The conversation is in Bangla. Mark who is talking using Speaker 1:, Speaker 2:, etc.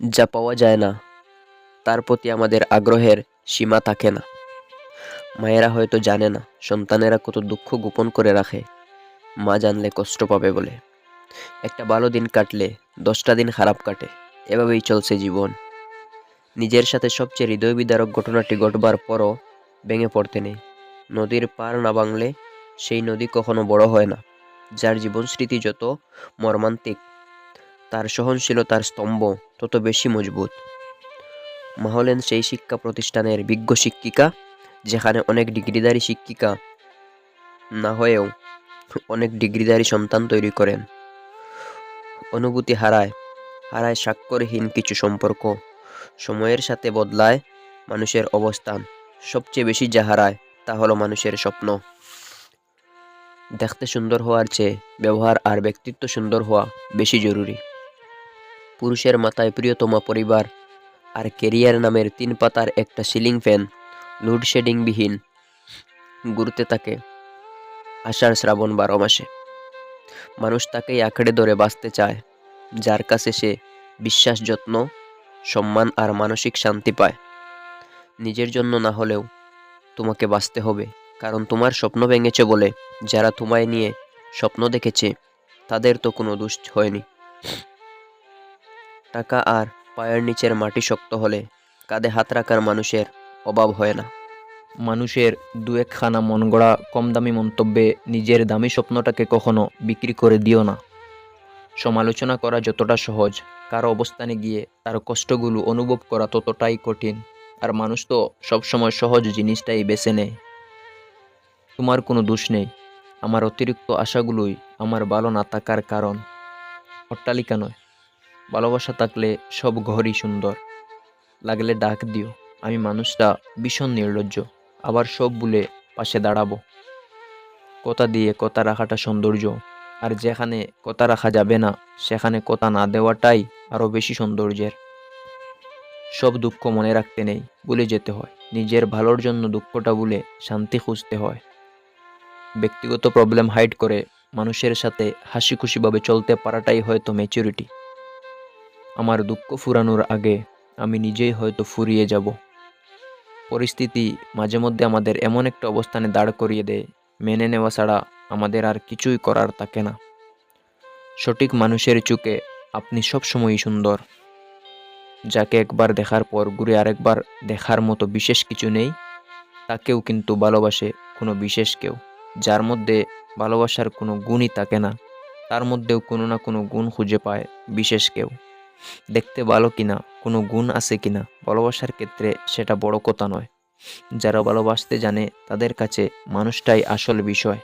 Speaker 1: যা পাওয়া যায় না তার প্রতি আমাদের আগ্রহের সীমা থাকে না। মায়েরা হয়তো জানে না সন্তানেরা কত দুঃখ গোপন করে রাখে, মা জানলে কষ্ট পাবে বলে। একটা ভালো দিন কাটলে 10টা দিন খারাপ কাটে, এভাবেই চলছে জীবন। নিজের সাথে সবচেয়ে হৃদয় বিদারক ঘটনাটি ঘটবার পরও ভেঙে পড়তে নেই। নদীর পার না ভাঙলে সেই নদী কখনো বড় হয় না। যার জীবন স্মৃতি যত মর্মান্তিক, তার সহনশীলতার স্তম্ভ তত বেশি মজবুত। মা হলেন সেই শিক্ষা প্রতিষ্ঠানের বিজ্ঞ শিক্ষিকা, যেখানে অনেক ডিগ্রিধারী শিক্ষিকা না হয়েও অনেক ডিগ্রিধারী সন্তান তৈরি করেন। অনুভূতি হারায়, হারায় স্বাক্ষরহীন কিছু সম্পর্ক, সময়ের সাথে বদলায় মানুষের অবস্থান। সবচেয়ে বেশি যা হারায় তা হলো মানুষের স্বপ্ন। দেখতে সুন্দর হওয়ার চেয়ে ব্যবহার আর ব্যক্তিত্ব সুন্দর হওয়া বেশি জরুরি। পুরুষের মাথায় প্রিয়তমা পরিবার আর কেরিয়ার নামের 3 পাতার একটা সিলিং ফ্যান লোডশেডিংবিহীন ঘুরতে থাকে আষাঢ় শ্রাবণ 12 মাসে। মানুষ তাকেই আঁকড়ে ধরে বাঁচতে চায়, যার কাছে সে বিশ্বাস, যত্ন, সম্মান আর মানসিক শান্তি পায়। নিজের জন্য না হলেও তোমাকে বাঁচতে হবে, কারণ তোমার স্বপ্ন ভেঙেছে বলে যারা তোমায় নিয়ে স্বপ্ন দেখেছে তাদের তো কোনো দোষ হয়নি। টাকা আর পায়ের নিচের মাটি শক্ত হলে কাঁধে হাত রাখার মানুষের অভাব হয় না।
Speaker 2: মানুষের দু একখানা মন গড়া কম দামি মন্তব্যে নিজের দামি স্বপ্নটাকে কখনো বিক্রি করে দিও না। সমালোচনা করা যতটা সহজ, কারো অবস্থানে গিয়ে তার কষ্টগুলো অনুভব করা ততটাই কঠিন। আর মানুষ তো সবসময় সহজ জিনিসটাই বেছে নেয়। তোমার কোনো দোষ নেই, আমার অতিরিক্ত আশাগুলোই আমার ভালো না থাকার কারণ। অট্টালিকা নয়, ভালোবাসা থাকলে সব ঘরই সুন্দর। লাগলে ডাক দিও, আমি মানুষটা ভীষণ নির্লজ্জ, আবার সব ভুলে পাশে দাঁড়াবো। কথা দিয়ে কথা রাখাটা সৌন্দর্য, আর যেখানে কথা রাখা যাবে না সেখানে কথা না দেওয়াটাই আরও বেশি সৌন্দর্যের। সব দুঃখ মনে রাখতে নেই, ভুলে যেতে হয়। নিজের ভালোর জন্য দুঃখটা ভুলে শান্তি খুঁজতে হয়। ব্যক্তিগত প্রবলেম হাইড করে মানুষের সাথে হাসি খুশিভাবে চলতে পারাটাই হয়তো ম্যাচুরিটি। আমার দুঃখ ফুরানোর আগে আমি নিজেই হয়তো ফুরিয়ে যাব। পরিস্থিতি মাঝে মধ্যে আমাদের এমন একটা অবস্থানে দাঁড় করিয়ে দেয়, মেনে নেওয়া ছাড়া আমাদের আর কিছুই করার থাকে না। সঠিক মানুষের চোখে আপনি সবসময়ই সুন্দর। যাকে একবার দেখার পর ঘুরে আরেকবার দেখার মতো বিশেষ কিছু নেই, তাকেও কিন্তু ভালোবাসে কোনো বিশেষ কেউ। যার মধ্যে ভালোবাসার কোনো গুণই থাকে না, তার মধ্যেও কোনো না কোনো গুণ খুঁজে পায় বিশেষ কেউ। দেখতে ভালো কিনা, কোনো গুণ আছে কিনা, ভালোবাসার ক্ষেত্রে সেটা বড় কথা নয়। যারা ভালোবাসতে জানে তাদের কাছে মানুষটাই আসল বিষয়।